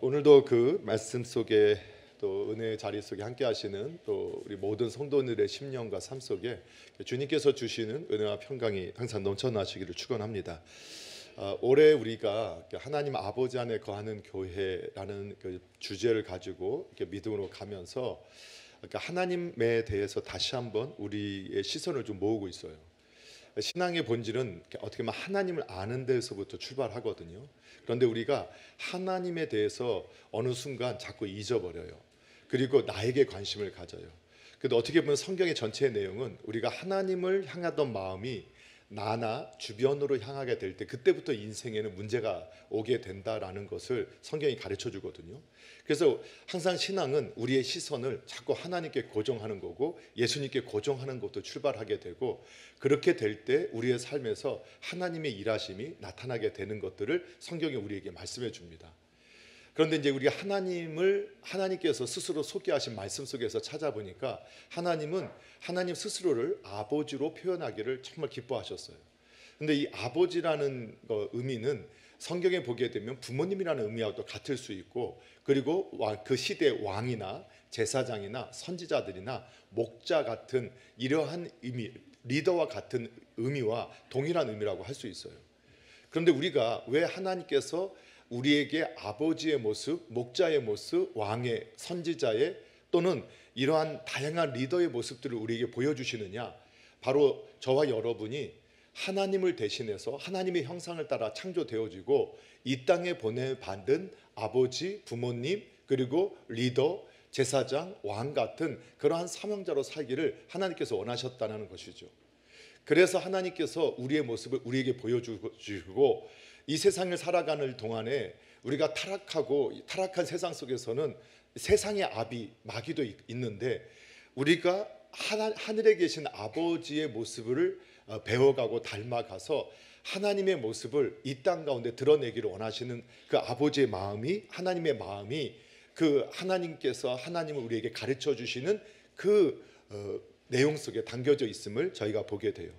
오늘도 그 말씀 속에 또 은혜의 자리 속에 함께 하시는 또 우리 모든 성도들의 심령과 삶 속에 주님께서 주시는 은혜와 평강이 항상 넘쳐나시기를 축원합니다. 올해 우리가 하나님 아버지 안에 거하는 교회라는 그 주제를 가지고 이렇게 믿음으로 가면서 하나님에 대해서 다시 한번 우리의 시선을 좀 모으고 있어요. 신앙의 본질은 어떻게 보면 하나님을 아는 데서부터 출발하거든요. 그런데 우리가 하나님에 대해서 어느 순간 자꾸 잊어버려요. 그리고 나에게 관심을 가져요. 그런데 어떻게 보면 성경의 전체의 내용은 우리가 하나님을 향하던 마음이 나나 주변으로 향하게 될 때 그때부터 인생에는 문제가 오게 된다라는 것을 성경이 가르쳐 주거든요. 그래서 항상 신앙은 우리의 시선을 자꾸 하나님께 고정하는 거고 예수님께 고정하는 것도 출발하게 되고, 그렇게 될 때 우리의 삶에서 하나님의 일하심이 나타나게 되는 것들을 성경이 우리에게 말씀해 줍니다. 그런데 이제 우리가 하나님께서 스스로 소개하신 말씀 속에서 찾아보니까 하나님은 하나님 스스로를 아버지로 표현하기를 정말 기뻐하셨어요. 근데 이 아버지라는 의미는 성경에 보게 되면 부모님이라는 의미와도 같을 수 있고, 그리고 그 시대의 왕이나 제사장이나 선지자들이나 목자 같은 이러한 의미, 리더와 같은 의미와 동일한 의미라고 할 수 있어요. 그런데 우리가 왜 하나님께서 우리에게 아버지의 모습, 목자의 모습, 왕의, 선지자의 또는 이러한 다양한 리더의 모습들을 우리에게 보여주시느냐? 바로 저와 여러분이 하나님을 대신해서 하나님의 형상을 따라 창조되어지고 이 땅에 보내받은 아버지, 부모님, 그리고 리더, 제사장, 왕 같은 그러한 사명자로 살기를 하나님께서 원하셨다는 것이죠. 그래서 하나님께서 우리의 모습을 우리에게 보여주시고, 이 세상을 살아가는 동안에 우리가 타락한 세상 속에서는 세상의 아비, 마귀도 있는데 우리가 하늘에 계신 아버지의 모습을 배워가고 닮아가서 하나님의 모습을 이 땅 가운데 드러내기를 원하시는 그 아버지의 마음이, 하나님의 마음이 그 하나님께서 하나님을 우리에게 가르쳐 주시는 그 내용 속에 담겨져 있음을 저희가 보게 돼요.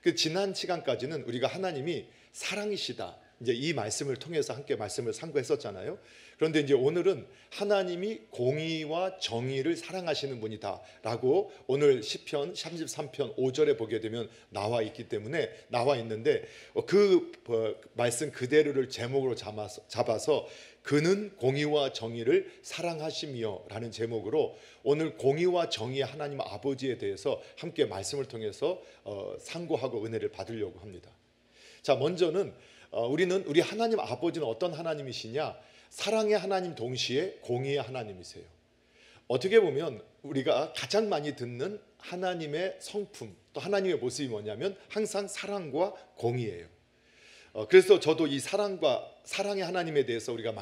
그 지난 시간까지는 우리가 하나님이 사랑이시다, 이제 이 말씀을 통해서 함께 말씀을 상고했었잖아요. 그런데 이제 오늘은 하나님이 공의와 정의를 사랑하시는 분이다라고 오늘 시편 33편 5절에 보게 되면 나와 있는데 그 말씀 그대로를 제목으로 잡아서 그는 공의와 정의를 사랑하시며라는 제목으로 오늘 공의와 정의의 하나님 아버지에 대해서 함께 말씀을 통해서 상고하고 은혜를 받으려고 합니다. 자, 먼저는 우리 하나님 아버지는 어떤 하나님이시냐? 사랑의 하나님 동시에 공의의 하나님이세요. 어떻게 보면 우리가 가장 많이 듣는 하나님의 성품, 또 하나님의 모습이 뭐냐면 항상 사랑과 공의예요. 그래서 저도 이 사랑의 하나님에 대해서 우리가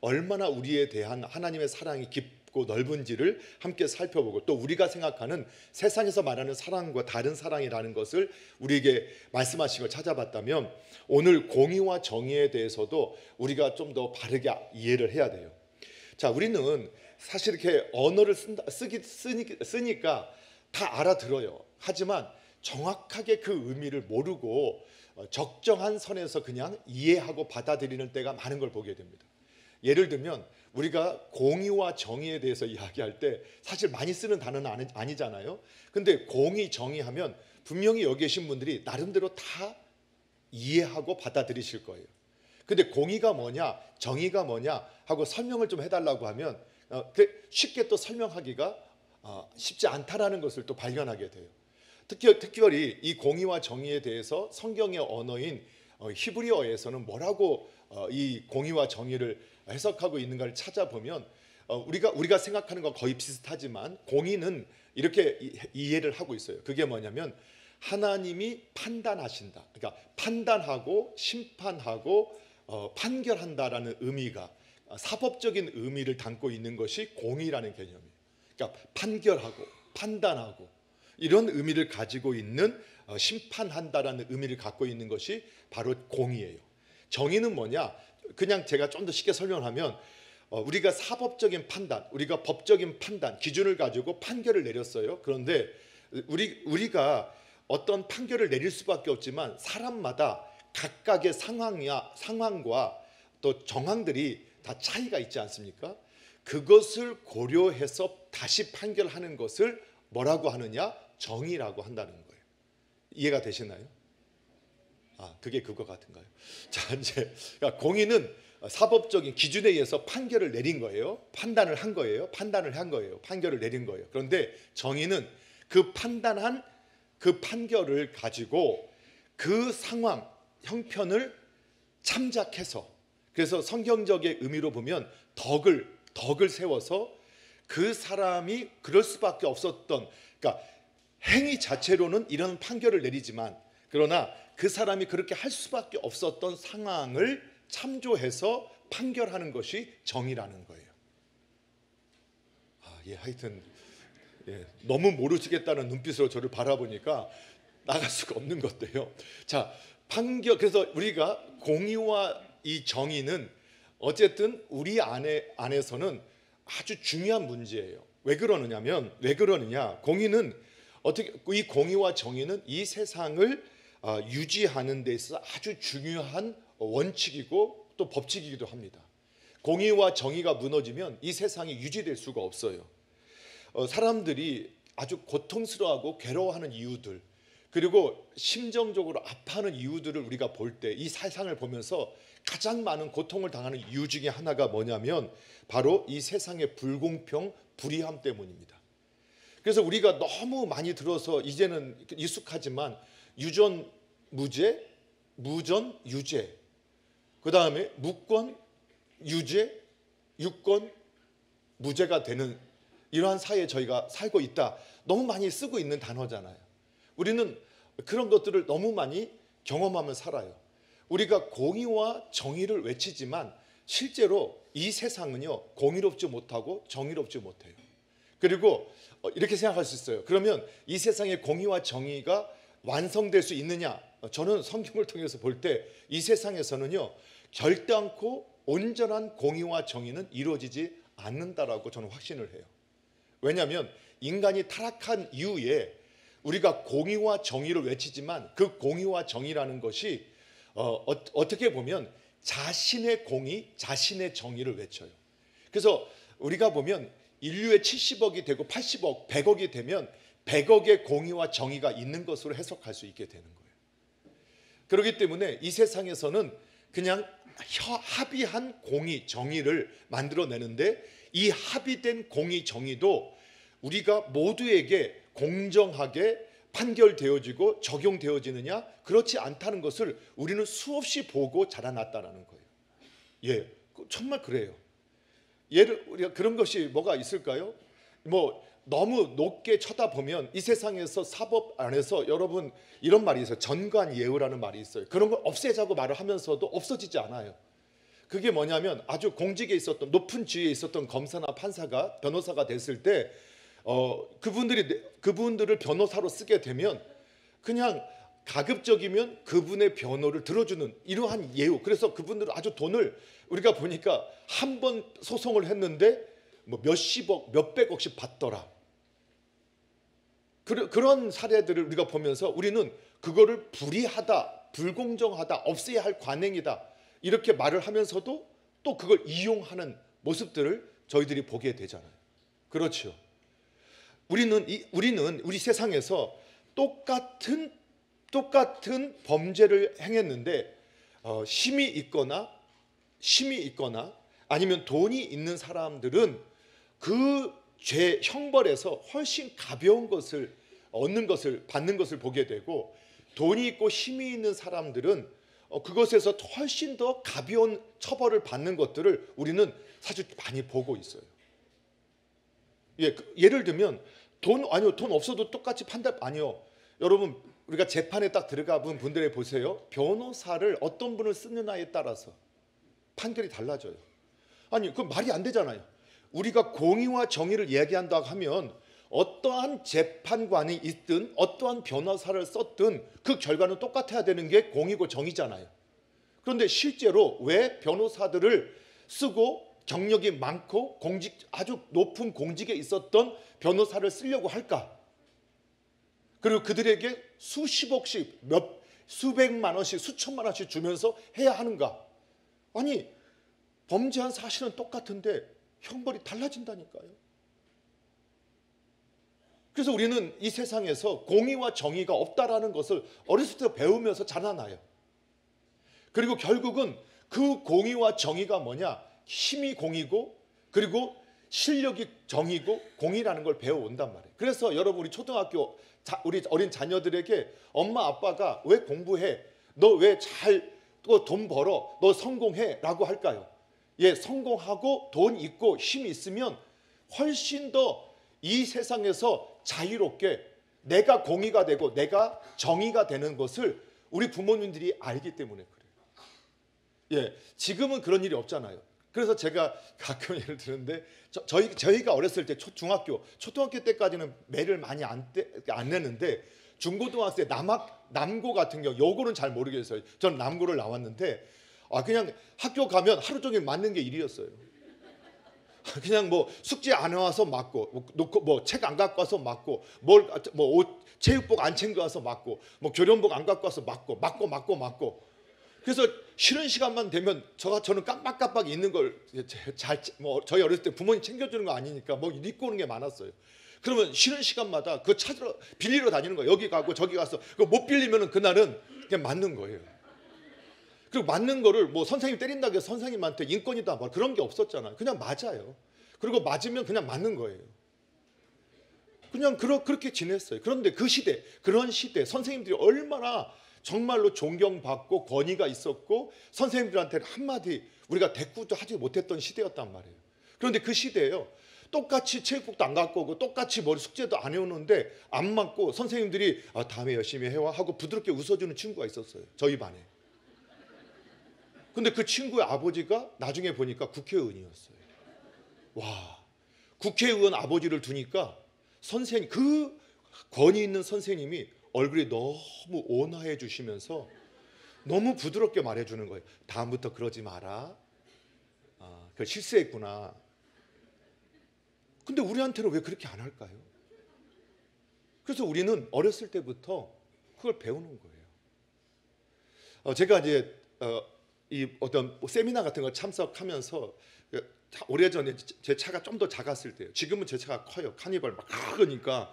얼마나 우리에 대한 하나님의 사랑이 깊고 넓은지를 함께 살펴보고, 또 우리가 생각하는 세상에서 말하는 사랑과 다른 사랑이라는 것을 우리에게 말씀하신 걸 찾아봤다면, 오늘 공의와 정의에 대해서도 우리가 좀 더 바르게 이해를 해야 돼요. 자, 우리는 사실 이렇게 언어를 쓰니까 다 알아들어요. 하지만 정확하게 그 의미를 모르고 적정한 선에서 그냥 이해하고 받아들이는 때가 많은 걸 보게 됩니다. 예를 들면 우리가 공의와 정의에 대해서 이야기할 때 사실 많이 쓰는 단어는 아니잖아요. 근데 공의, 정의하면 분명히 여기 계신 분들이 나름대로 다 이해하고 받아들이실 거예요. 근데 공의가 뭐냐, 정의가 뭐냐 하고 설명을 좀 해달라고 하면 쉽게 또 설명하기가 쉽지 않다라는 것을 또 발견하게 돼요. 특별히 이 공의와 정의에 대해서 성경의 언어인 히브리어에서는 뭐라고 이 공의와 정의를 해석하고 있는가를 찾아보면 우리가 생각하는 건 거의 비슷하지만 공의는 이렇게 이해를 하고 있어요. 그게 뭐냐면 하나님이 판단하신다. 그러니까 판단하고 심판하고 판결한다라는 의미가, 사법적인 의미를 담고 있는 것이 공의라는 개념이에요. 그러니까 판결하고 판단하고 이런 의미를 가지고 있는, 심판한다라는 의미를 갖고 있는 것이 바로 공의예요. 정의는 뭐냐? 그냥 제가 좀 더 쉽게 설명하면 우리가 사법적인 판단, 우리가 법적인 판단, 기준을 가지고 판결을 내렸어요. 그런데 우리가 어떤 판결을 내릴 수밖에 없지만 사람마다 각각의 상황과 또 정황들이 다 차이가 있지 않습니까? 그것을 고려해서 다시 판결하는 것을 뭐라고 하느냐? 정의라고 한다는 거예요. 이해가 되시나요? 그게 그거 같은가요? 자, 이제 공의는 사법적인 기준에 의해서 판결을 내린 거예요. 판단을 한 거예요. 판결을 내린 거예요. 그런데 정의는 그 판단한 그 판결을 가지고 그 상황, 형편을 참작해서, 그래서 성경적의 의미로 보면 덕을 세워서 그 사람이 그럴 수밖에 없었던, 그러니까 행위 자체로는 이런 판결을 내리지만 그러나 그 사람이 그렇게 할 수밖에 없었던 상황을 참조해서 판결하는 것이 정의라는 거예요. 하여튼 너무 모르시겠다는 눈빛으로 저를 바라보니까 나갈 수가 없는 것들요. 자, 그래서 우리가 공의와 이 정의는 어쨌든 우리 안에서는 아주 중요한 문제예요. 왜 그러느냐? 공의는 이 공의와 정의는 이 세상을 유지하는 데 있어서 아주 중요한 원칙이고 또 법칙이기도 합니다. 공의와 정의가 무너지면 이 세상이 유지될 수가 없어요. 사람들이 아주 고통스러워하고 괴로워하는 이유들, 그리고 심정적으로 아파하는 이유들을 우리가 볼 때, 이 세상을 보면서 가장 많은 고통을 당하는 이유 중에 하나가 뭐냐면 바로 이 세상의 불공평, 불의함 때문입니다. 그래서 우리가 너무 많이 들어서 이제는 익숙하지만 유전 무죄, 무전 유죄, 그 다음에 무권 유죄, 유권 무죄가 되는 이러한 사회에 저희가 살고 있다. 너무 많이 쓰고 있는 단어잖아요. 우리는 그런 것들을 너무 많이 경험하며 살아요. 우리가 공의와 정의를 외치지만 실제로 이 세상은요, 공의롭지 못하고 정의롭지 못해요. 그리고 이렇게 생각할 수 있어요. 그러면 이 세상의 공의와 정의가 완성될 수 있느냐? 저는 성경을 통해서 볼 때 이 세상에서는요, 결단코 온전한 공의와 정의는 이루어지지 않는다라고 저는 확신을 해요. 왜냐하면 인간이 타락한 이후에 우리가 공의와 정의를 외치지만 그 공의와 정의라는 것이 어떻게 보면 자신의 공의, 자신의 정의를 외쳐요. 그래서 우리가 보면 인류의 70억이 되고 80억, 100억이 되면 100억의 공의와 정의가 있는 것으로 해석할 수 있게 되는 거예요. 그렇기 때문에 이 세상에서는 그냥 합의한 공의, 정의를 만들어내는데 이 합의된 공의, 정의도 우리가 모두에게 공정하게 판결되어지고 적용되어지느냐? 그렇지 않다는 것을 우리는 수없이 보고 자라났다는 거예요. 정말 그래요. 우리가 그런 것이 뭐가 있을까요? 너무 높게 쳐다보면 이 세상에서 사법 안에서 여러분 이런 말이 있어요. 전관예우라는 말이 있어요. 그런 걸 없애자고 말을 하면서도 없어지지 않아요. 그게 뭐냐면 아주 공직에 있었던 높은 지위에 있었던 검사나 판사가 변호사가 됐을 때 그분들을 변호사로 쓰게 되면 그냥 가급적이면 그분의 변호를 들어주는 이러한 예우. 그래서 그분들은 아주 돈을 우리가 보니까 한 번 소송을 했는데 몇십억, 몇백억씩 받더라. 그런 사례들을 우리가 보면서 우리는 그거를 불의하다, 불공정하다, 없애야 할 관행이다 이렇게 말을 하면서도 또 그걸 이용하는 모습들을 저희들이 보게 되잖아요. 그렇죠. 우리는 우리 세상에서 똑같은 범죄를 행했는데 힘이 있거나 아니면 돈이 있는 사람들은 그 죄 형벌에서 훨씬 가벼운 것을 받는 것을 보게 되고, 돈이 있고 힘이 있는 사람들은 그것에서 훨씬 더 가벼운 처벌을 받는 것들을 우리는 사실 많이 보고 있어요. 예를 들면 돈 없어도 똑같이 판단 아니요. 여러분 우리가 재판에 딱 들어가 본 분들에 보세요. 변호사를 어떤 분을 쓰느냐에 따라서 판결이 달라져요. 아니 그건 말이 안 되잖아요. 우리가 공의와 정의를 이야기한다고 하면 어떠한 재판관이 있든 어떠한 변호사를 썼든 그 결과는 똑같아야 되는 게 공의고 정의잖아요. 그런데 실제로 왜 변호사들을 쓰고 경력이 많고 아주 높은 공직에 있었던 변호사를 쓰려고 할까? 그리고 그들에게 수십억씩, 수백만 원씩, 수천만 원씩 주면서 해야 하는가? 아니, 범죄한 사실은 똑같은데 형벌이 달라진다니까요. 그래서 우리는 이 세상에서 공의와 정의가 없다라는 것을 어렸을 때 배우면서 자라나요. 그리고 결국은 그 공의와 정의가 뭐냐? 힘이 공이고 그리고 실력이 정의고 공이라는 걸 배워온단 말이에요. 그래서 여러분, 우리 초등학교 우리 어린 자녀들에게 엄마 아빠가 왜 공부해? 너 왜 잘 돈 벌어? 너 성공해? 라고 할까요? 예, 성공하고 돈 있고 힘 있으면 훨씬 더 이 세상에서 자유롭게 내가 공의가 되고 내가 정의가 되는 것을 우리 부모님들이 알기 때문에 그래요. 예, 지금은 그런 일이 없잖아요. 그래서 제가 가끔 예를 드는데 저희가 어렸을 때 초등학교 때까지는 매를 많이 안 내는데 중고등학생 남고 같은 경우 요거는 잘 모르겠어요. 저는 남고를 나왔는데 그냥 학교 가면 하루 종일 맞는 게 일이었어요. 그냥 뭐 숙제 안 해와서 맞고, 뭐 책 안 갖고 와서 맞고, 옷 체육복 안 챙겨와서 맞고, 뭐 교련복 안 갖고 와서 맞고. 그래서 쉬는 시간만 되면 저는 깜빡깜빡 있는 걸 저희 어렸을 때 부모님 챙겨주는 거 아니니까 뭐 입고 오는 게 많았어요. 그러면 쉬는 시간마다 그거 빌리러 다니는 거예요. 여기 가고 저기 가서 그거 못 빌리면은 그날은 그냥 맞는 거예요. 그리고 맞는 거를 뭐 선생님 때린다고 해서 선생님한테 인권이다 뭐 그런 게 없었잖아요. 그냥 맞아요. 그리고 맞으면 그냥 맞는 거예요. 그냥 그렇게 지냈어요. 그런데 그런 시대 선생님들이 얼마나 정말로 존경받고 권위가 있었고 선생님들한테는 한마디 우리가 대꾸도 하지 못했던 시대였단 말이에요. 그런데 그 시대에요. 똑같이 체육복도 안 갖고 오고 똑같이 머리 숙제도 안 해오는데 안 맞고 선생님들이 다음에 열심히 해와 하고 부드럽게 웃어주는 친구가 있었어요. 저희 반에. 근데 그 친구의 아버지가 나중에 보니까 국회의원이었어요. 와, 국회의원 아버지를 두니까 그 권위 있는 선생님이 얼굴이 너무 온화해 주시면서 너무 부드럽게 말해주는 거예요. 다음부터 그러지 마라. 그 실수했구나. 근데 우리한테는 왜 그렇게 안 할까요? 그래서 우리는 어렸을 때부터 그걸 배우는 거예요. 제가 이제 이 어떤 세미나 같은 걸 참석하면서 오래전에 제 차가 좀 더 작았을 때요. 지금은 제 차가 커요. 카니발 막 크니까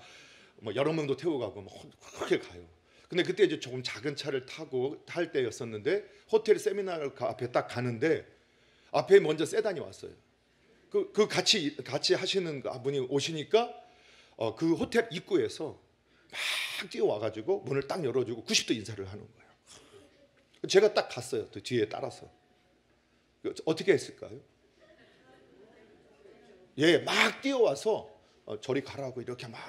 뭐 여러 명도 태우고 가고 막 그렇게 가요. 근데 그때 이제 조금 작은 차를 타고 탈 때였었는데 호텔 세미나 앞에 딱 가는데 앞에 먼저 세단이 왔어요. 그 같이 하시는 분이 오시니까 그 호텔 입구에서 막 뛰어와가지고 문을 딱 열어주고 90도 인사를 하는 거예요. 제가 딱 갔어요. 또 뒤에 따라서. 어떻게 했을까요? 예, 막 뛰어와서 저리 가라고 이렇게 막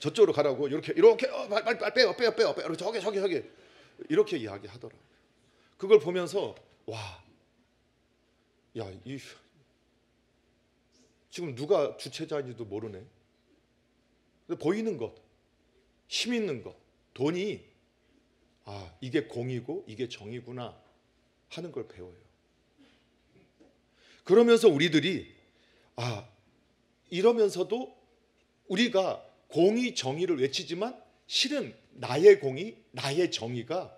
저쪽으로 가라고 이렇게 빨리 빼요 저기 이렇게 이야기하더라고요. 그걸 보면서 와, 야, 지금 누가 주체자인지도 모르네. 보이는 것, 힘 있는 것, 돈이 이게 공이고 이게 정이구나 하는 걸 배워요. 그러면서 우리들이 이러면서도 우리가 공의 정의를 외치지만 실은 나의 공의, 나의 정의가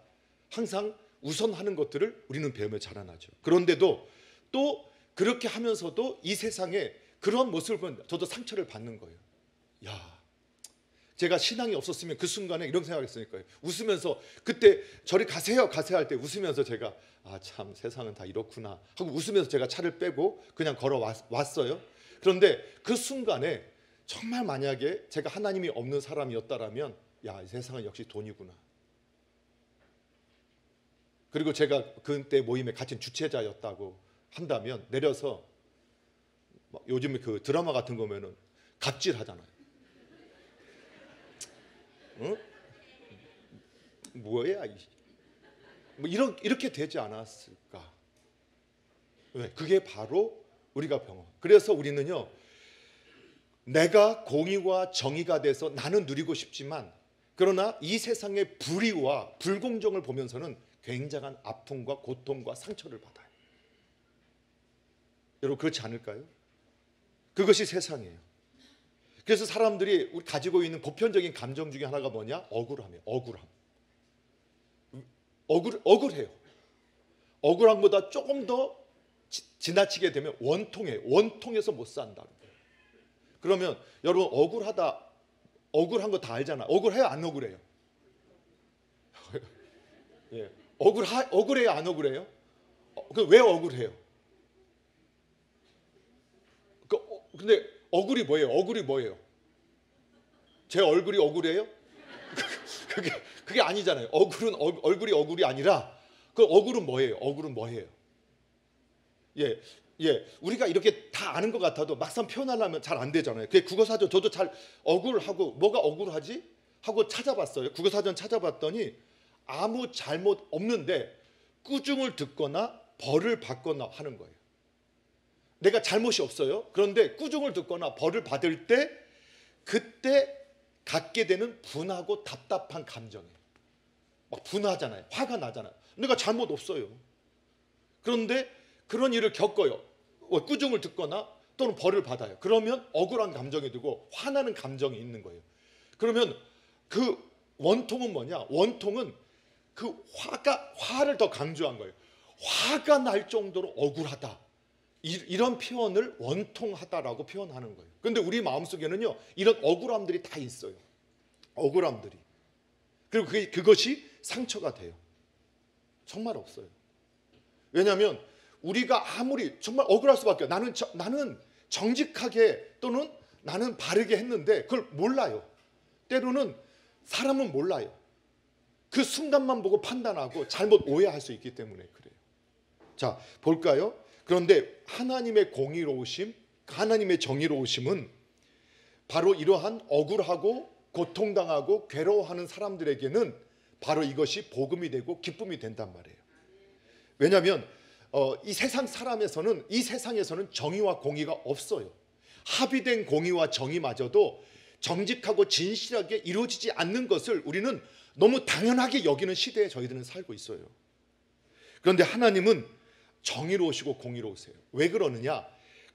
항상 우선하는 것들을 우리는 배우며 자라나죠. 그런데도 또 그렇게 하면서도 이 세상에 그런 모습을 보면 저도 상처를 받는 거예요. 야, 제가 신앙이 없었으면 그 순간에 이런 생각했으니까요. 웃으면서 그때 저리 가세요 할 때 웃으면서 제가 참 세상은 다 이렇구나 하고 웃으면서 제가 차를 빼고 그냥 걸어왔어요. 그런데 그 순간에 정말 만약에 제가 하나님이 없는 사람이었다라면 이 세상은 역시 돈이구나. 그리고 제가 그때 모임에 같은 주최자였다고 한다면 내려서 요즘에 그 드라마 같은 거 보면은 갑질하잖아요. 응? 뭐야? 뭐 이렇게 되지 않았을까? 왜? 그게 바로 우리가 그래서 우리는요. 내가 공의와 정의가 돼서 나는 누리고 싶지만 그러나 이 세상의 불의와 불공정을 보면서는 굉장한 아픔과 고통과 상처를 받아요. 여러분 그렇지 않을까요? 그것이 세상이에요. 그래서 사람들이 가지고 있는 보편적인 감정 중에 하나가 뭐냐? 억울함이에요. 억울해요. 억울함보다 조금 더 지나치게 되면 원통해요. 원통해서 못 산다는 거예요. 그러면 여러분 억울한 거 다 알잖아. 억울해요? 안 억울해요? 예. 억울해요? 안 억울해요? 왜 억울해요? 근데 억울이 뭐예요? 제 얼굴이 억울해요? 그게 아니잖아요. 얼굴이 억울이 아니라 그 억울은 뭐예요? 예, 우리가 이렇게 다 아는 것 같아도 막상 표현하려면 잘 안 되잖아요. 그 국어사전 저도 잘 억울하고 뭐가 억울하지? 하고 찾아봤어요. 국어사전 찾아봤더니 아무 잘못 없는데 꾸중을 듣거나 벌을 받거나 하는 거예요. 내가 잘못이 없어요. 그런데 꾸중을 듣거나 벌을 받을 때 그때 갖게 되는 분하고 답답한 감정이에요. 막 분하잖아요. 화가 나잖아요. 내가 잘못 없어요. 그런데 그런 일을 겪어요. 꾸중을 듣거나 또는 벌을 받아요. 그러면 억울한 감정이 들고 화나는 감정이 있는 거예요. 그러면 그 원통은 뭐냐? 원통은 그 화를 더 강조한 거예요. 화가 날 정도로 억울하다. 이런 표현을 원통하다라고 표현하는 거예요. 그런데 우리 마음속에는요, 이런 억울함들이 다 있어요. 억울함들이. 그리고 그것이 상처가 돼요. 정말 없어요. 왜냐하면 우리가 아무리 정말 억울할 수밖에 없어요. 나는 정직하게 또는 나는 바르게 했는데 그걸 몰라요. 때로는 사람은 몰라요. 그 순간만 보고 판단하고 잘못 오해할 수 있기 때문에 그래요. 자, 볼까요? 그런데 하나님의 공의로우심, 하나님의 정의로우심은 바로 이러한 억울하고 고통당하고 괴로워하는 사람들에게는 바로 이것이 복음이 되고 기쁨이 된단 말이에요. 왜냐하면 이 세상에서는 정의와 공의가 없어요. 합의된 공의와 정의마저도 정직하고 진실하게 이루어지지 않는 것을 우리는 너무 당연하게 여기는 시대에 저희들은 살고 있어요. 그런데 하나님은 정의로우시고 공의로우세요. 왜 그러느냐?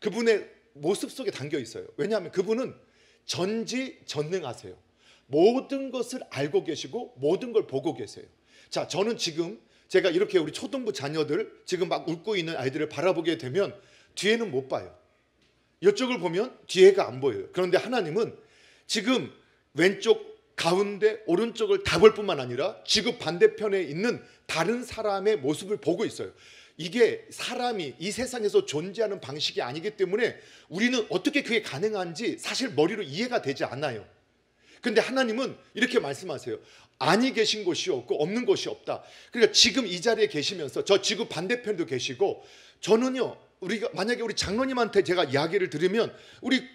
그분의 모습 속에 담겨 있어요. 왜냐하면 그분은 전지전능하세요. 모든 것을 알고 계시고 모든 걸 보고 계세요. 자, 저는 지금 제가 이렇게 우리 초등부 자녀들 지금 막 웃고 있는 아이들을 바라보게 되면 뒤에는 못 봐요. 이쪽을 보면 뒤에가 안 보여요. 그런데 하나님은 지금 왼쪽, 가운데, 오른쪽을 다 볼 뿐만 아니라 지구 반대편에 있는 다른 사람의 모습을 보고 있어요. 이게 사람이 이 세상에서 존재하는 방식이 아니기 때문에 우리는 어떻게 그게 가능한지 사실 머리로 이해가 되지 않아요. 근데 하나님은 이렇게 말씀하세요. 아니 계신 곳이 없고 없는 곳이 없다. 그러니까 지금 이 자리에 계시면서 저 지구 반대편도 계시고 저는요, 만약에 우리 장로님한테 제가 이야기를 들으면 우리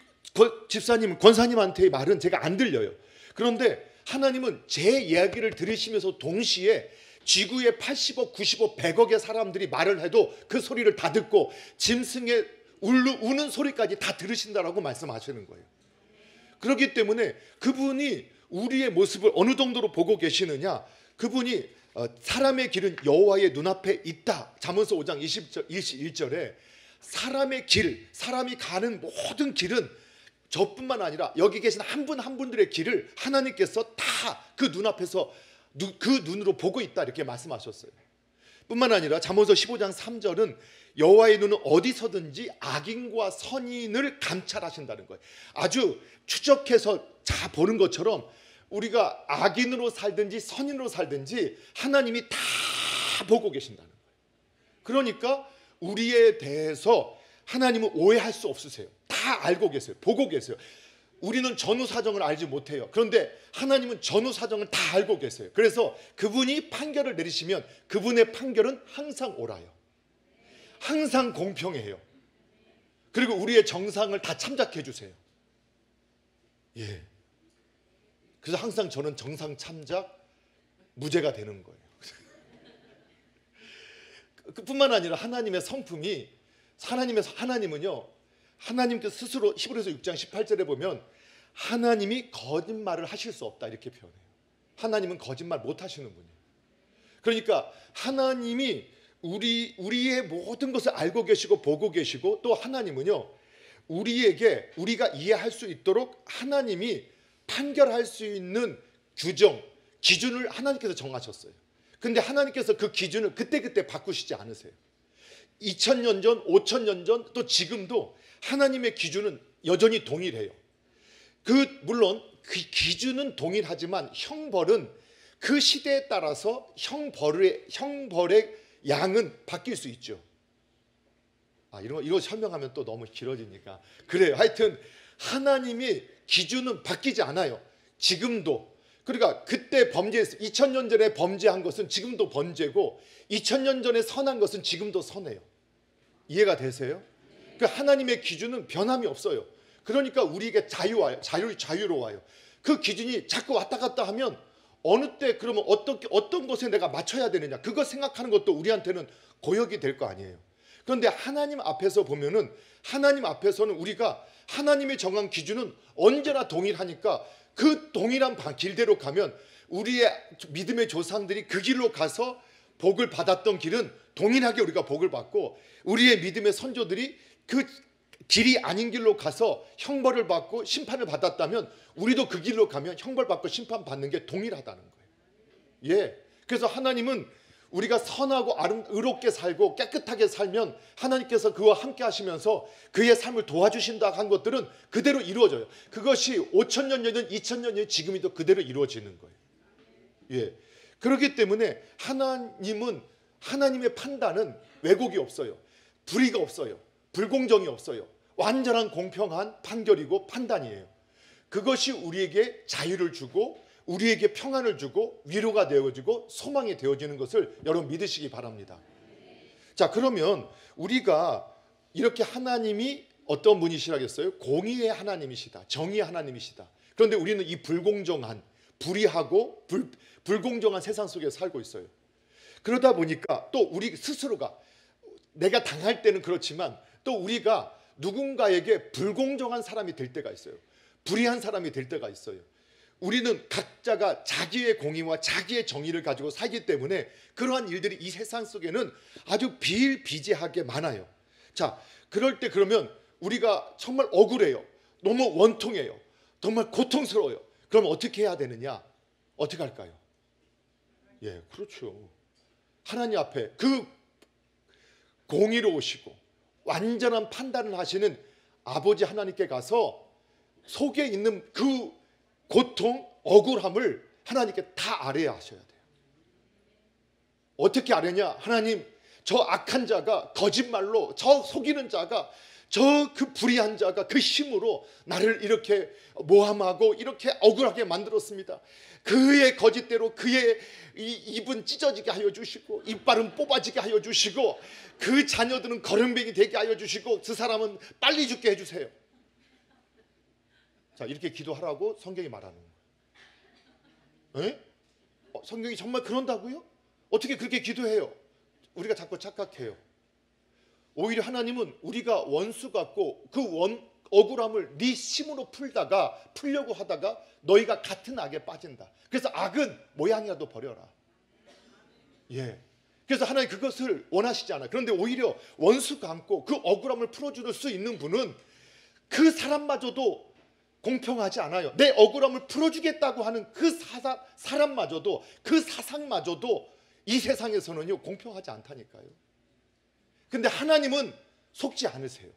집사님, 권사님한테의 말은 제가 안 들려요. 그런데 하나님은 제 이야기를 들으시면서 동시에 지구의 80억, 90억, 100억의 사람들이 말을 해도 그 소리를 다 듣고 짐승의 우는 소리까지 다 들으신다라고 말씀하시는 거예요. 그렇기 때문에 그분이 우리의 모습을 어느 정도로 보고 계시느냐? 그분이 사람의 길은 여호와의 눈앞에 있다. 잠언서 5장 21절에 사람의 길, 사람이 가는 모든 길은 저뿐만 아니라 여기 계신 한 분 한 분들의 길을 하나님께서 다 그 눈앞에서 그 눈으로 보고 있다 이렇게 말씀하셨어요. 뿐만 아니라 잠언서 15장 3절은 여호와의 눈은 어디서든지 악인과 선인을 감찰하신다는 거예요. 아주 추적해서 다 보는 것처럼 우리가 악인으로 살든지 선인으로 살든지 하나님이 다 보고 계신다는 거예요. 그러니까 우리에 대해서 하나님은 오해할 수 없으세요. 다 알고 계세요. 보고 계세요. 우리는 전후 사정을 알지 못해요. 그런데 하나님은 전후 사정을 다 알고 계세요. 그래서 그분이 판결을 내리시면 그분의 판결은 항상 옳아요. 항상 공평해요. 그리고 우리의 정상을 다 참작해 주세요. 예. 그래서 항상 저는 정상 참작 무죄가 되는 거예요. 그뿐만 아니라 하나님의 성품이 하나님은요, 하나님께서 스스로 히브리서 6장 18절에 보면 하나님이 거짓말을 하실 수 없다 이렇게 표현해요. 하나님은 거짓말 못 하시는 분이에요. 그러니까 하나님이 우리의 모든 것을 알고 계시고 보고 계시고 또 하나님은요, 우리가 이해할 수 있도록 하나님이 판결할 수 있는 규정, 기준을 하나님께서 정하셨어요. 근데 하나님께서 그 기준을 그때그때 바꾸시지 않으세요. 2000년 전, 5000년 전, 또 지금도 하나님의 기준은 여전히 동일해요. 물론 그 기준은 동일하지만 형벌은 그 시대에 따라서 형벌의 양은 바뀔 수 있죠. 이거 설명하면 또 너무 길어지니까 그래요. 하여튼 하나님의 기준은 바뀌지 않아요. 지금도. 그러니까 그때 범죄했어. 2000년 전에 범죄한 것은 지금도 범죄고 2000년 전에 선한 것은 지금도 선해요. 이해가 되세요? 그 하나님의 기준은 변함이 없어요. 그러니까 우리에게 자유로워요. 그 기준이 자꾸 왔다 갔다 하면 어느 때 그러면 어떤 것에 내가 맞춰야 되느냐, 그거 생각하는 것도 우리한테는 고역이 될 거 아니에요. 그런데 하나님 앞에서 보면은, 하나님 앞에서는 우리가 하나님의 정한 기준은 언제나 동일하니까 그 동일한 길대로 가면 우리의 믿음의 조상들이 그 길로 가서 복을 받았던 길은 동일하게 우리가 복을 받고, 우리의 믿음의 선조들이 그 길이 아닌 길로 가서 형벌을 받고 심판을 받았다면 우리도 그 길로 가면 형벌받고 심판받는 게 동일하다는 거예요. 예. 그래서 하나님은 우리가 선하고 의롭게 살고 깨끗하게 살면 하나님께서 그와 함께 하시면서 그의 삶을 도와주신다 한 것들은 그대로 이루어져요. 그것이 5000년 전이든 2000년 지금이도 그대로 이루어지는 거예요. 예. 그렇기 때문에 하나님은, 하나님의 판단은 왜곡이 없어요. 불의가 없어요. 불공정이 없어요. 완전한 공평한 판결이고 판단이에요. 그것이 우리에게 자유를 주고 우리에게 평안을 주고 위로가 되어지고 소망이 되어지는 것을 여러분 믿으시기 바랍니다. 자, 그러면 우리가 이렇게 하나님이 어떤 분이시라겠어요? 공의의 하나님이시다. 정의의 하나님이시다. 그런데 우리는 이 불공정한, 불의하고 불공정한 세상 속에 살고 있어요. 그러다 보니까 또 우리 스스로가, 내가 당할 때는 그렇지만 또 우리가 누군가에게 불공정한 사람이 될 때가 있어요. 불의한 사람이 될 때가 있어요. 우리는 각자가 자기의 공의와 자기의 정의를 가지고 살기 때문에 그러한 일들이 이 세상 속에는 아주 비일비재하게 많아요. 자, 그럴 때 그러면 우리가 정말 억울해요. 너무 원통해요. 정말 고통스러워요. 그럼 어떻게 해야 되느냐? 어떻게 할까요? 예, 그렇죠. 하나님 앞에 그 공의로우시고 완전한 판단을 하시는 아버지 하나님께 가서 속에 있는 그 고통, 억울함을 하나님께 다 아뢰야 하셔야 돼요. 어떻게 아뢰냐? 하나님, 저 악한 자가, 거짓말로 저 속이는 자가, 저 그 불의한 자가 그 힘으로 나를 이렇게 모함하고 이렇게 억울하게 만들었습니다. 그의 거짓대로 그의 입은 찢어지게 하여 주시고 이빨은 뽑아지게 하여 주시고 그 자녀들은 거렁뱅이 되게 하여 주시고 그 사람은 빨리 죽게 해주세요. 자, 이렇게 기도하라고 성경이 말하는 거예요. 성경이 정말 그런다고요? 어떻게 그렇게 기도해요? 우리가 자꾸 착각해요. 오히려 하나님은 우리가 원수 같고 그 억울함을 네 힘으로 풀려고 하다가 너희가 같은 악에 빠진다. 그래서 악은 모양이라도 버려라. 예. 그래서 하나님 그것을 원하시지 않아요. 그런데 오히려 원수 감고 그 억울함을 풀어줄 수 있는 분은 그 사람마저도 공평하지 않아요. 내 억울함을 풀어주겠다고 하는 그 사람마저도, 그 사상마저도 이 세상에서는요 공평하지 않다니까요. 근데 하나님은 속지 않으세요.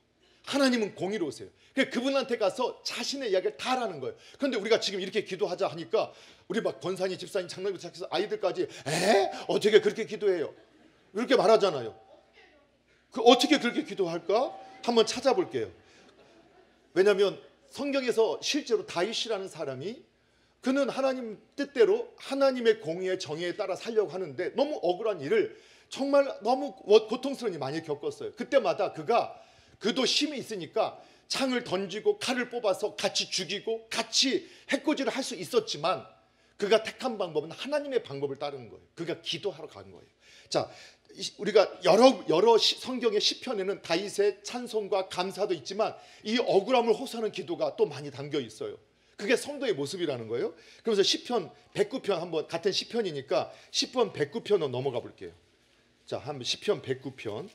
하나님은 공의로우세요. 그래서 그분한테 가서 자신의 이야기를 다 하라는 거예요. 그런데 우리가 지금 이렇게 기도하자 하니까 우리 막 권사님, 집사님, 장로님부터 시작해서 아이들까지 어떻게 그렇게 기도해요? 이렇게 말하잖아요. 어떻게 그렇게 기도할까? 한번 찾아볼게요. 왜냐하면 성경에서 실제로 다윗이라는 사람이, 그는 하나님 뜻대로 하나님의 공의의 정의에 따라 살려고 하는데 너무 억울한 일을 정말 너무 고통스러운 일 많이 겪었어요. 그때마다 그도 힘이 있으니까 창을 던지고 칼을 뽑아서 같이 죽이고 같이 해코지를 할 수 있었지만 그가 택한 방법은 하나님의 방법을 따르는 거예요. 그가 기도하러 간 거예요. 자, 우리가 여러 성경의 시편에는 다윗의 찬송과 감사도 있지만 이 억울함을 호소하는 기도가 또 많이 담겨 있어요. 그게 성도의 모습이라는 거예요. 그래서 시편 109편 한번, 같은 시편이니까 시편 109편으로 넘어가 볼게요. 자, 한번 시편 109편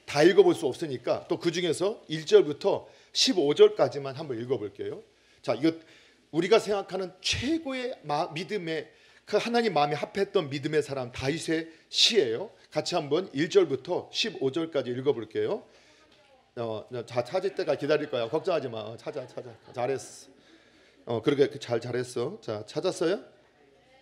다 읽어볼 수 없으니까 또 그 중에서 1절부터 15절까지만 한번 읽어볼게요. 자, 이거 우리가 생각하는 최고의 믿음의 그 하나님 마음에 합했던 믿음의 사람 다윗의 시예요. 같이 한번 1절부터 15절까지 읽어볼게요. 자, 찾을 때가 기다릴 거야. 걱정하지 마. 찾아. 잘했어. 그렇게 잘했어. 자, 찾았어요?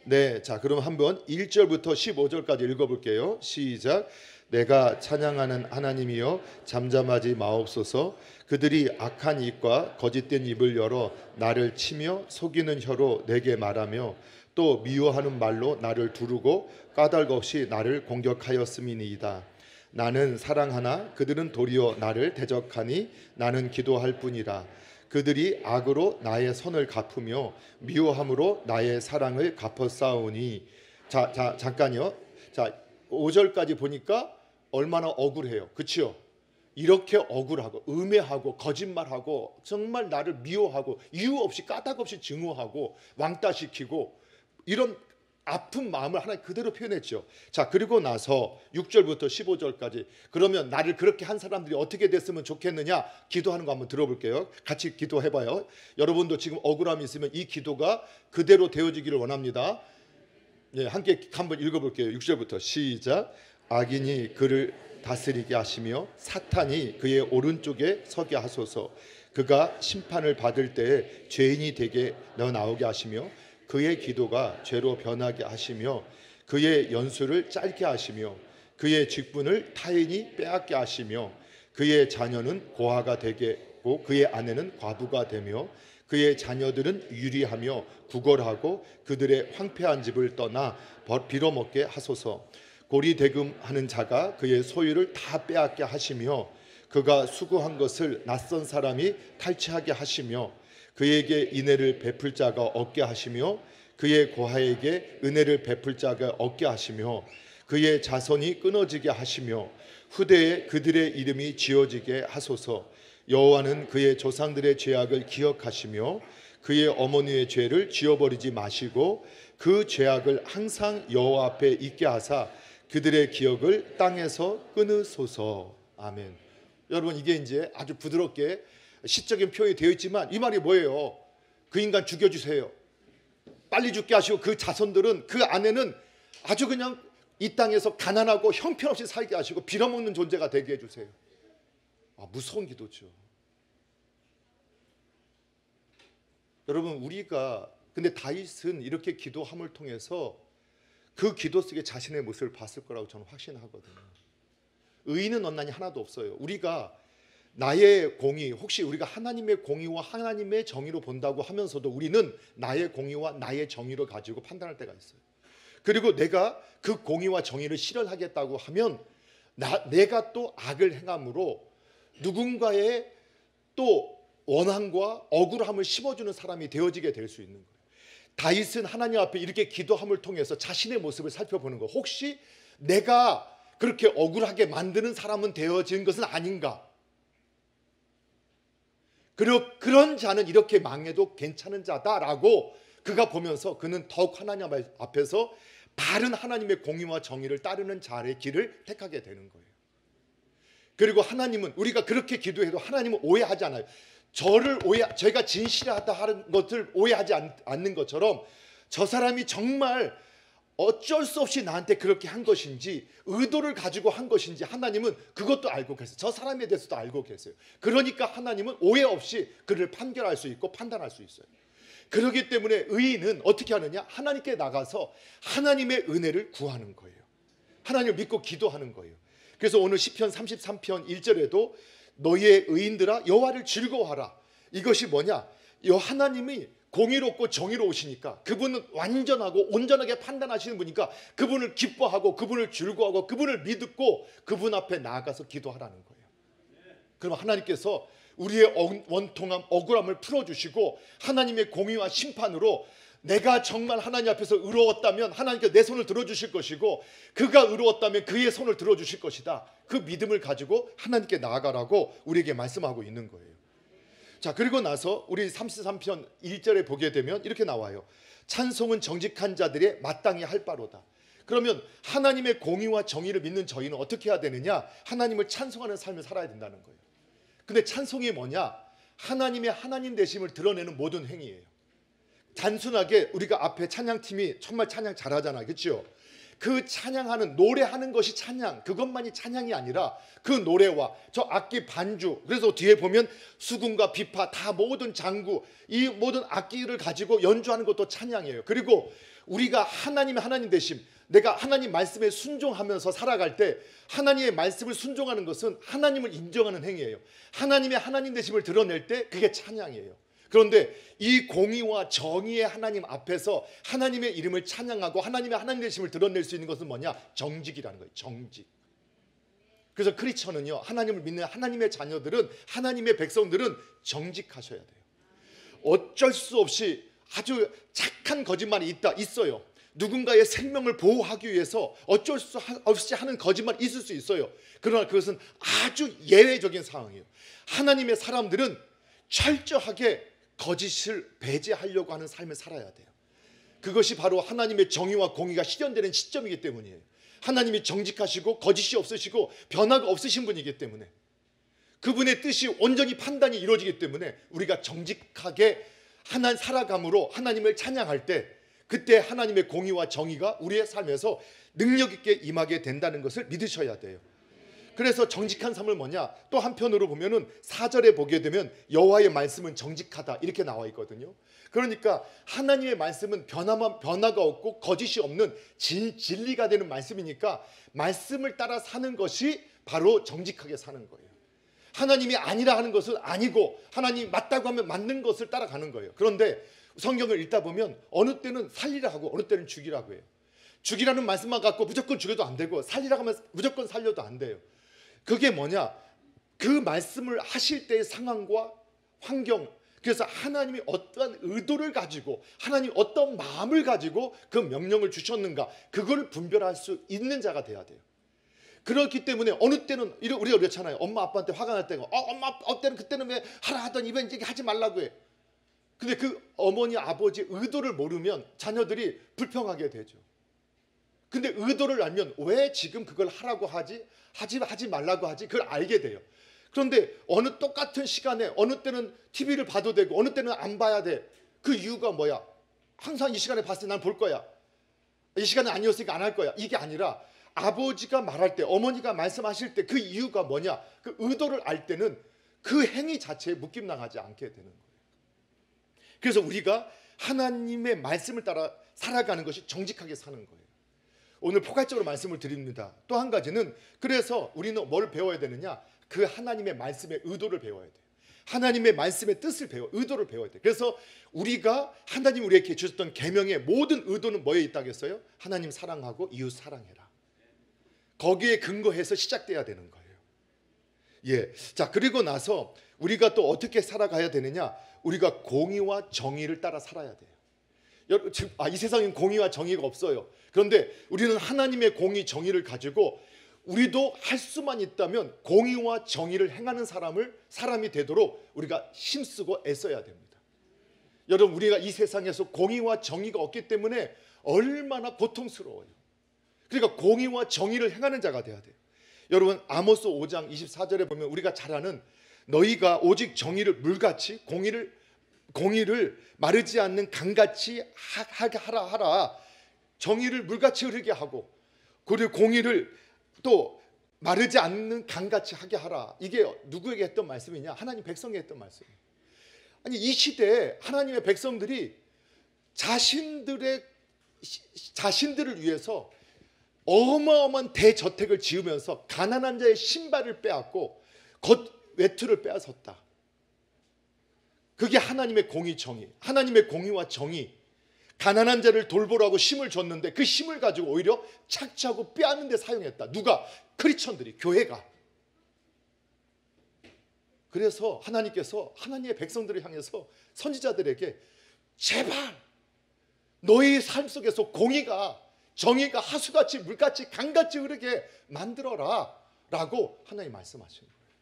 네. 자, 그럼 한번 1절부터 15절까지 읽어볼게요. 시작. 내가 찬양하는 하나님이여 잠잠하지 마옵소서. 그들이 악한 입과 거짓된 입을 열어 나를 치며 속이는 혀로 내게 말하며 또 미워하는 말로 나를 두르고 까닭 없이 나를 공격하였음이니이다. 나는 사랑하나 그들은 도리어 나를 대적하니 나는 기도할 뿐이라. 그들이 악으로 나의 선을 갚으며 미워함으로 나의 사랑을 갚아싸우니. 자, 잠깐요. 자, 5절까지 보니까 얼마나 억울해요. 그렇죠? 이렇게 억울하고 음해하고 거짓말하고 정말 나를 미워하고 이유 없이 까닭 없이 증오하고 왕따시키고 이런 아픈 마음을 하나님 그대로 표현했죠. 자, 그리고 나서 6절부터 15절까지 그러면 나를 그렇게 한 사람들이 어떻게 됐으면 좋겠느냐 기도하는 거 한번 들어볼게요. 같이 기도해봐요. 여러분도 지금 억울함이 있으면 이 기도가 그대로 되어지기를 원합니다. 예, 함께 한번 읽어볼게요. 6절부터 시작. 악인이 그를 다스리게 하시며 사탄이 그의 오른쪽에 서게 하소서. 그가 심판을 받을 때에 죄인이 되게 나오게 하시며 그의 기도가 죄로 변하게 하시며 그의 연수를 짧게 하시며 그의 직분을 타인이 빼앗게 하시며 그의 자녀는 고아가 되고 그의 아내는 과부가 되며 그의 자녀들은 유리하며 구걸하고 그들의 황폐한 집을 떠나 빌어먹게 하소서. 고리대금하는 자가 그의 소유를 다 빼앗게 하시며 그가 수고한 것을 낯선 사람이 탈취하게 하시며 그에게 인애를 베풀 자가 없게 하시며 그의 고아에게 은혜를 베풀 자가 없게 하시며 그의 자손이 끊어지게 하시며 후대에 그들의 이름이 지어지게 하소서. 여호와는 그의 조상들의 죄악을 기억하시며 그의 어머니의 죄를 지워버리지 마시고 그 죄악을 항상 여호와 앞에 있게 하사 그들의 기억을 땅에서 끊으소서. 아멘. 여러분, 이게 이제 아주 부드럽게 시적인 표현이 되어 있지만 이 말이 뭐예요? 그 인간 죽여주세요. 빨리 죽게 하시고 그 자손들은 그 아내는 아주 그냥 이 땅에서 가난하고 형편없이 살게 하시고 빌어먹는 존재가 되게 해주세요. 무서운 기도죠. 여러분, 우리가 근데 다윗은 이렇게 기도함을 통해서 그 기도 속에 자신의 모습을 봤을 거라고 저는 확신하거든요. 의인은 없나니 하나도 없어요. 우리가 나의 공의, 혹시 우리가 하나님의 공의와 하나님의 정의로 본다고 하면서도 우리는 나의 공의와 나의 정의를 가지고 판단할 때가 있어요. 그리고 내가 그 공의와 정의를 실현하겠다고 하면 내가 또 악을 행함으로 누군가의 또 원한과 억울함을 심어주는 사람이 되어지게 될 수 있는 거예요. 다윗은 하나님 앞에 이렇게 기도함을 통해서 자신의 모습을 살펴보는 거. 혹시 내가 그렇게 억울하게 만드는 사람은 되어진 것은 아닌가? 그리고 그런 자는 이렇게 망해도 괜찮은 자다라고 그가 보면서 그는 더욱 하나님 앞에서 바른 하나님의 공의와 정의를 따르는 자의 길을 택하게 되는 거예요. 그리고 하나님은 우리가 그렇게 기도해도 하나님은 오해하지 않아요. 제가 진실하다 하는 것을 오해하지 않는 것처럼 저 사람이 정말 어쩔 수 없이 나한테 그렇게 한 것인지 의도를 가지고 한 것인지 하나님은 그것도 알고 계세요. 저 사람에 대해서도 알고 계세요. 그러니까 하나님은 오해 없이 그를 판결할 수 있고 판단할 수 있어요. 그렇기 때문에 의인은 어떻게 하느냐? 하나님께 나가서 하나님의 은혜를 구하는 거예요. 하나님을 믿고 기도하는 거예요. 그래서 오늘 시편 33편 1절에도 너희의 의인들아 여호와를 즐거워하라. 이것이 뭐냐? 하나님이 공의롭고 정의로우시니까 그분은 완전하고 온전하게 판단하시는 분이니까 그분을 기뻐하고 그분을 즐거워하고 그분을 믿고 그분 앞에 나아가서 기도하라는 거예요. 그럼 하나님께서 우리의 원통함, 억울함을 풀어주시고 하나님의 공의와 심판으로 내가 정말 하나님 앞에서 의로웠다면 하나님께서 내 손을 들어주실 것이고 그가 의로웠다면 그의 손을 들어주실 것이다. 그 믿음을 가지고 하나님께 나아가라고 우리에게 말씀하고 있는 거예요. 자, 그리고 나서 우리 33편 1절에 보게 되면 이렇게 나와요. 찬송은 정직한 자들의 마땅히 할 바로다. 그러면 하나님의 공의와 정의를 믿는 저희는 어떻게 해야 되느냐? 하나님을 찬송하는 삶을 살아야 된다는 거예요. 근데 찬송이 뭐냐? 하나님의 하나님 되심을 드러내는 모든 행위예요. 단순하게 우리가 앞에 찬양팀이 정말 찬양 잘하잖아요, 그렇죠? 그 찬양하는 노래하는 것이 찬양, 그것만이 찬양이 아니라 그 노래와 저 악기 반주, 그래서 뒤에 보면 수금과 비파 다 모든 장구, 이 모든 악기를 가지고 연주하는 것도 찬양이에요. 그리고 우리가 하나님의 하나님 되심, 내가 하나님 말씀에 순종하면서 살아갈 때 하나님의 말씀을 순종하는 것은 하나님을 인정하는 행위예요. 하나님의 하나님 되심을 드러낼 때 그게 찬양이에요. 그런데 이 공의와 정의의 하나님 앞에서 하나님의 이름을 찬양하고 하나님의 하나님 되심을 드러낼 수 있는 것은 뭐냐? 정직이라는 거예요. 정직. 그래서 크리스천은요, 하나님을 믿는 하나님의 자녀들은, 하나님의 백성들은 정직하셔야 돼요. 어쩔 수 없이 아주 착한 거짓말이 있어요. 누군가의 생명을 보호하기 위해서 어쩔 수 없이 하는 거짓말이 있을 수 있어요. 그러나 그것은 아주 예외적인 상황이에요. 하나님의 사람들은 철저하게 거짓을 배제하려고 하는 삶을 살아야 돼요. 그것이 바로 하나님의 정의와 공의가 실현되는 시점이기 때문이에요. 하나님이 정직하시고 거짓이 없으시고 변화가 없으신 분이기 때문에, 그분의 뜻이 온전히 판단이 이루어지기 때문에 우리가 정직하게 살아감으로 하나님을 찬양할 때, 그때 하나님의 공의와 정의가 우리의 삶에서 능력 있게 임하게 된다는 것을 믿으셔야 돼요. 그래서 정직한 삶을 뭐냐? 또 한편으로 보면은 4절에 보게 되면 여호와의 말씀은 정직하다 이렇게 나와 있거든요. 그러니까 하나님의 말씀은 변화가 없고 거짓이 없는 진리가 되는 말씀이니까 말씀을 따라 사는 것이 바로 정직하게 사는 거예요. 하나님이 아니라 하는 것은 아니고 하나님이 맞다고 하면 맞는 것을 따라가는 거예요. 그런데 성경을 읽다 보면 어느 때는 살리라 하고 어느 때는 죽이라고 해요. 죽이라는 말씀만 갖고 무조건 죽여도 안 되고 살리라고 하면 무조건 살려도 안 돼요. 그게 뭐냐? 그 말씀을 하실 때의 상황과 환경, 그래서 하나님이 어떠한 의도를 가지고 하나님 어떤 마음을 가지고 그 명령을 주셨는가, 그걸 분별할 수 있는 자가 돼야 돼요. 그렇기 때문에 어느 때는 우리가 그렇잖아요. 엄마 아빠한테 화가 날 때가 엄마 어때는 그때는 왜 하라 하더니 이번 얘기 하지 말라고 해. 근데 그 어머니 아버지 의도를 모르면 자녀들이 불평하게 되죠. 근데 의도를 알면 왜 지금 그걸 하라고 하지 말라고 하지, 그걸 알게 돼요. 그런데 어느 똑같은 시간에 어느 때는 TV를 봐도 되고 어느 때는 안 봐야 돼. 그 이유가 뭐야? 항상 이 시간에 봤을 때 난 볼 거야. 이 시간은 아니었으니까 안 할 거야. 이게 아니라 아버지가 말할 때, 어머니가 말씀하실 때 그 이유가 뭐냐? 그 의도를 알 때는 그 행위 자체에 묶임당하지 않게 되는 거예요. 그래서 우리가 하나님의 말씀을 따라 살아가는 것이 정직하게 사는 거예요. 오늘 포괄적으로 말씀을 드립니다. 또 한 가지는, 그래서 우리는 뭘 배워야 되느냐? 그 하나님의 말씀의 의도를 배워야 돼요. 하나님의 말씀의 뜻을 의도를 배워야 돼요. 그래서 우리가 하나님 우리에게 주셨던 계명의 모든 의도는 뭐에 있다겠어요? 하나님 사랑하고 이웃 사랑해라. 거기에 근거해서 시작돼야 되는 거예요. 예. 자, 그리고 나서 우리가 또 어떻게 살아가야 되느냐? 우리가 공의와 정의를 따라 살아야 돼요. 이 세상엔 공의와 정의가 없어요. 그런데 우리는 하나님의 공의 정의를 가지고 우리도 할 수만 있다면 공의와 정의를 행하는 사람이 되도록 우리가 힘쓰고 애써야 됩니다. 여러분, 우리가 이 세상에서 공의와 정의가 없기 때문에 얼마나 고통스러워요. 그러니까 공의와 정의를 행하는 자가 돼야 돼요. 여러분, 아모스 5장 24절에 보면 우리가 잘 아는, 너희가 오직 정의를 물같이 공의를 마르지 않는 강같이 하라. 정의를 물같이 흐르게 하고, 그리고 공의를 또 마르지 않는 강같이 하게 하라. 이게 누구에게 했던 말씀이냐? 하나님 백성에게 했던 말씀이에요. 아니, 이 시대에 하나님의 백성들이 자신들을 위해서 어마어마한 대저택을 지으면서 가난한 자의 신발을 빼앗고 외투를 빼앗았다. 그게 하나님의 공의 정의, 하나님의 공의와 정의. 가난한 자를 돌보라고 힘을 줬는데 그 힘을 가지고 오히려 착취하고 빼앗는 데 사용했다. 누가? 크리스천들이, 교회가. 그래서 하나님께서 하나님의 백성들을 향해서 선지자들에게 제발 너희 삶 속에서 공의가, 정의가 하수같이 물같이 강같이 흐르게 만들어라 라고 하나님 말씀하시는 거예요.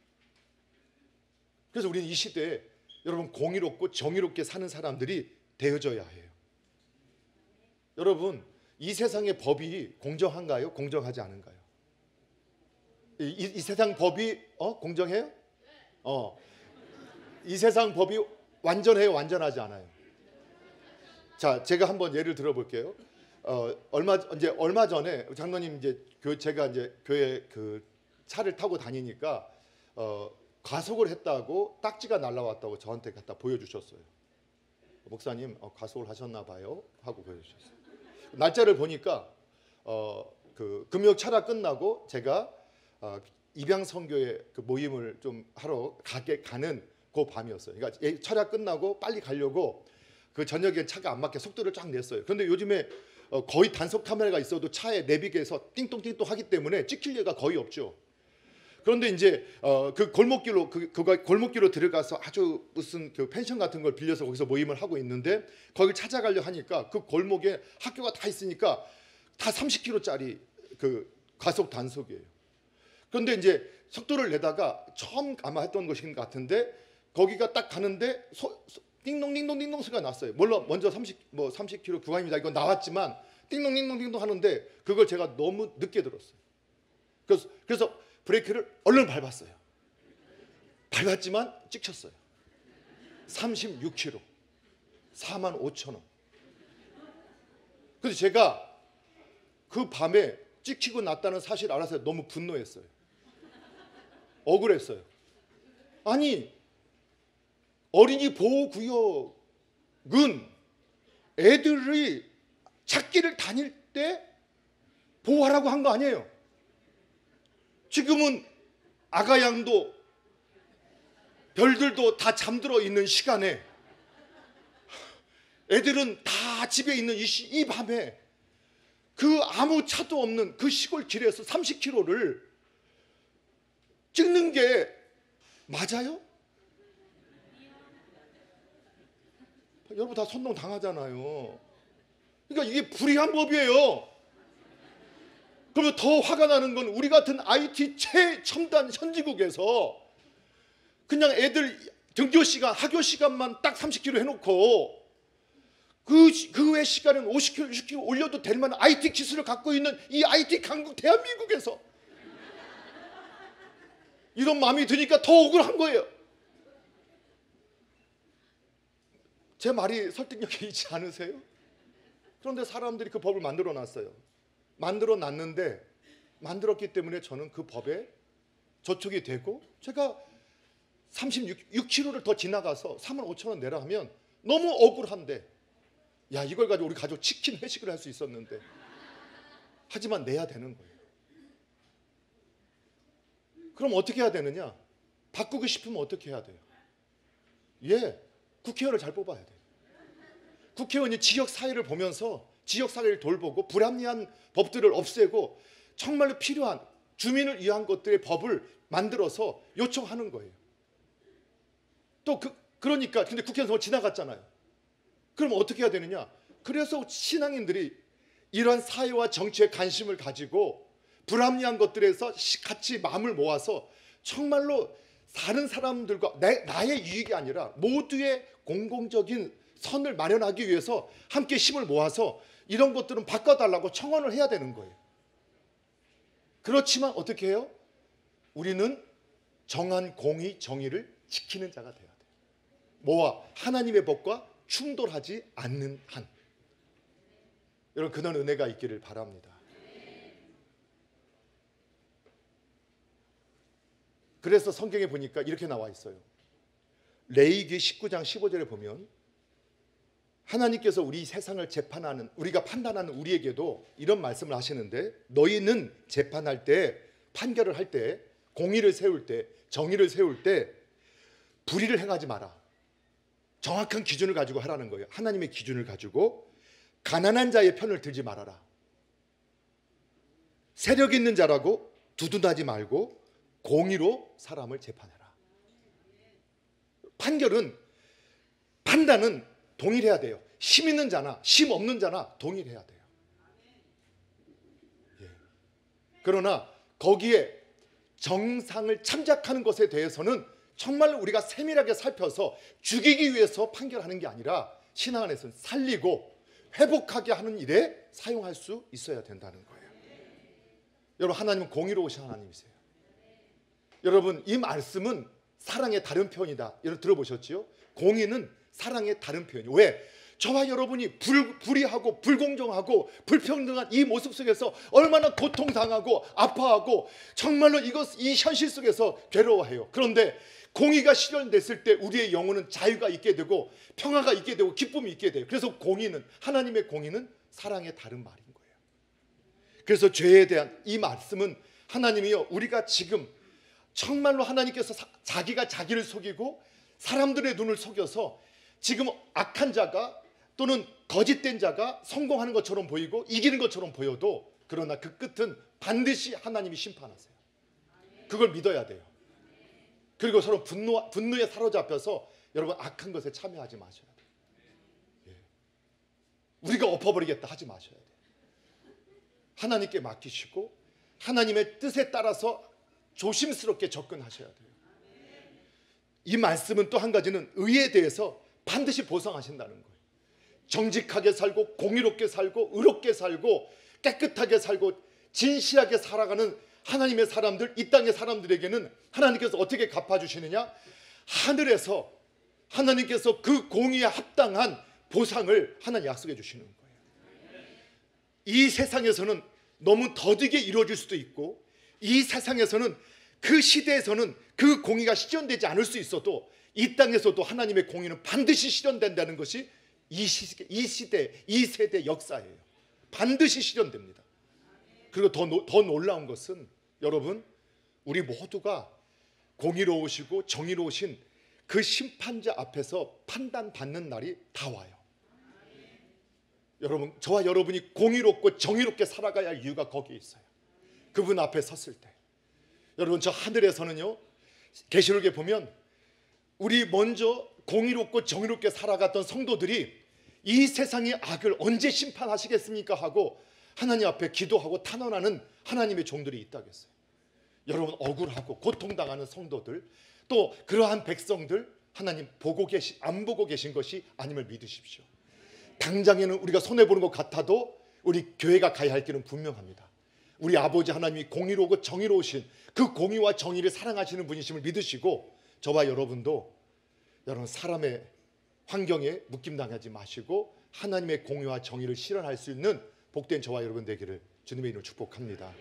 그래서 우리는 이 시대에 여러분 공의롭고 정의롭게 사는 사람들이 되어져야 해요. 여러분, 이 세상의 법이 공정한가요? 공정하지 않은가요? 이 세상 법이 공정해요? 이 세상 법이 완전해요, 완전하지 않아요? 자, 제가 한번 예를 들어볼게요. 얼마 전에 장로님 제가 이제 교회 그 차를 타고 다니니까 과속을 했다고 딱지가 날라왔다고 저한테 갖다 보여주셨어요. 목사님, 과속을 하셨나 봐요 하고 보여주셨어요. 날짜를 보니까 그 금요 철학 끝나고 제가 입양 선교회 그 모임을 좀 하러 가는 그 밤이었어요. 그러니까 철학 끝나고 빨리 가려고 그 저녁에 차가 안 맞게 속도를 쫙 냈어요. 그런데 요즘에 거의 단속 카메라가 있어도 차에 내비게서 띵동띵동 하기 때문에 찍힐 예가 거의 없죠. 그런데 이제 그 골목길로 골목길로 들어가서 아주 무슨 그 펜션 같은 걸 빌려서 거기서 모임을 하고 있는데 거길 찾아가려 하니까 그 골목에 학교가 다 있으니까 다 30km짜리 그 과속 단속이에요. 그런데 이제 속도를 내다가 처음 아마 했던 것인 것 같은데 거기가 딱 가는데 띵동띵동띵동 소리가 났어요. 물론 먼저 30km 구간입니다. 이건 나왔지만 띵동띵동띵동 하는데 그걸 제가 너무 늦게 들었어요. 그래서 브레이크를 얼른 밟았어요. 밟았지만 찍혔어요. 36km, 45,000원. 그래서 제가 그 밤에 찍히고 났다는 사실을 알아서 너무 분노했어요. 억울했어요. 아니, 어린이 보호구역은 애들이 찾기를 다닐 때 보호하라고 한 거 아니에요. 지금은 아가양도 별들도 다 잠들어 있는 시간에 애들은 다 집에 있는 이 밤에 그 아무 차도 없는 그 시골 길에서 30km를 찍는 게 맞아요? 여러분 다 선동 당하잖아요. 그러니까 이게 불의한 법이에요. 그러면 더 화가 나는 건 우리 같은 IT 최첨단 현지국에서 그냥 애들 등교 시간, 학교 시간만 딱 30km 해놓고 그 외 시간은 50km, 60km 올려도 될 만한 IT 기술을 갖고 있는 이 IT 강국 대한민국에서 이런 마음이 드니까 더 억울한 거예요. 제 말이 설득력이 있지 않으세요? 그런데 사람들이 그 법을 만들어 놨어요. 만들어 놨는데 만들었기 때문에 저는 그 법에 저촉이 되고 제가 36km를 더 지나가서 45,000원 내라 하면 너무 억울한데 야, 이걸 가지고 우리 가족 치킨 회식을 할 수 있었는데 하지만 내야 되는 거예요. 그럼 어떻게 해야 되느냐? 바꾸고 싶으면 어떻게 해야 돼요? 국회의원을 잘 뽑아야 돼요. 국회의원이 지역 사회를 보면서 지역 사회를 돌보고 불합리한 법들을 없애고 정말로 필요한 주민을 위한 것들의 법을 만들어서 요청하는 거예요. 또 그러니까 근데 국회에서 지나갔잖아요. 그럼 어떻게 해야 되느냐? 그래서 신앙인들이 이러한 사회와 정치에 관심을 가지고 불합리한 것들에서 같이 마음을 모아서 정말로 다른 사람들과 나의 이익이 아니라 모두의 공공적인 선을 마련하기 위해서 함께 힘을 모아서 이런 것들은 바꿔달라고 청원을 해야 되는 거예요. 그렇지만 어떻게 해요? 우리는 정한 공의, 정의를 지키는 자가 돼야 돼요. 뭐와? 하나님의 법과 충돌하지 않는 한. 여러분, 그런 은혜가 있기를 바랍니다. 그래서 성경에 보니까 이렇게 나와 있어요. 레위기 19장 15절에 보면 하나님께서 우리 세상을 재판하는, 우리가 판단하는 우리에게도 이런 말씀을 하시는데, 너희는 재판할 때, 판결을 할 때, 공의를 세울 때, 정의를 세울 때 불의를 행하지 마라. 정확한 기준을 가지고 하라는 거예요. 하나님의 기준을 가지고 가난한 자의 편을 들지 말아라. 세력 있는 자라고 두둔하지 말고 공의로 사람을 재판해라. 판단은 동일해야 돼요. 심 있는 자나 심 없는 자나 동일해야 돼요. 그러나 거기에 정상을 참작하는 것에 대해서는 정말 우리가 세밀하게 살펴서 죽이기 위해서 판결하는 게 아니라 신앙 안에서는 살리고 회복하게 하는 일에 사용할 수 있어야 된다는 거예요. 여러분, 하나님은 공의로우신 하나님이세요. 여러분, 이 말씀은 사랑의 다른 표현이다. 여러분 들어보셨지요? 공의는 사랑의 다른 표현이에요. 왜? 저와 여러분이 불의하고 불공정하고 불평등한 이 모습 속에서 얼마나 고통당하고 아파하고 정말로 이 현실 속에서 괴로워해요. 그런데 공의가 실현됐을 때 우리의 영혼은 자유가 있게 되고 평화가 있게 되고 기쁨이 있게 돼요. 그래서 공의는, 하나님의 공의는 사랑의 다른 말인 거예요. 그래서 죄에 대한 이 말씀은 하나님이요, 우리가 지금 정말로 하나님께서 자기가 자기를 속이고 사람들의 눈을 속여서 지금 악한 자가 또는 거짓된 자가 성공하는 것처럼 보이고 이기는 것처럼 보여도, 그러나 그 끝은 반드시 하나님이 심판하세요. 그걸 믿어야 돼요. 그리고 서로 분노에 사로잡혀서 여러분 악한 것에 참여하지 마셔야 돼요. 우리가 엎어버리겠다 하지 마셔야 돼요. 하나님께 맡기시고 하나님의 뜻에 따라서 조심스럽게 접근하셔야 돼요. 이 말씀은 또 한 가지는 의에 대해서 반드시 보상하신다는 거예요. 정직하게 살고 공의롭게 살고 의롭게 살고 깨끗하게 살고 진실하게 살아가는 하나님의 사람들, 이 땅의 사람들에게는 하나님께서 어떻게 갚아주시느냐? 하늘에서 하나님께서 그 공의에 합당한 보상을 하나님 약속해 주시는 거예요. 이 세상에서는 너무 더디게 이루어질 수도 있고, 이 세상에서는 그 시대에서는 그 공의가 실현되지 않을 수 있어도 이 땅에서도 하나님의 공의는 반드시 실현된다는 것이 이 시대, 이 세대 역사예요. 반드시 실현됩니다. 그리고 더 놀라운 것은 여러분, 우리 모두가 공의로우시고 정의로우신 그 심판자 앞에서 판단받는 날이 다 와요. 여러분, 저와 여러분이 공의롭고 정의롭게 살아가야 할 이유가 거기에 있어요. 그분 앞에 섰을 때. 여러분, 저 하늘에서는요, 계시록에 보면 우리 먼저 공의롭고 정의롭게 살아갔던 성도들이 이 세상의 악을 언제 심판하시겠습니까 하고 하나님 앞에 기도하고 탄원하는 하나님의 종들이 있다겠어요. 여러분, 억울하고 고통당하는 성도들, 또 그러한 백성들 하나님 안 보고 계신 것이 아님을 믿으십시오. 당장에는 우리가 손해보는 것 같아도 우리 교회가 가야 할 길은 분명합니다. 우리 아버지 하나님이 공의로우고 정의로우신 그 공의와 정의를 사랑하시는 분이심을 믿으시고, 저와 여러분도 여러분 사람의 환경에 묶임당하지 마시고 하나님의 공의와 정의를 실현할 수 있는 복된 저와 여러분 되기를 주님의 이름으로 축복합니다.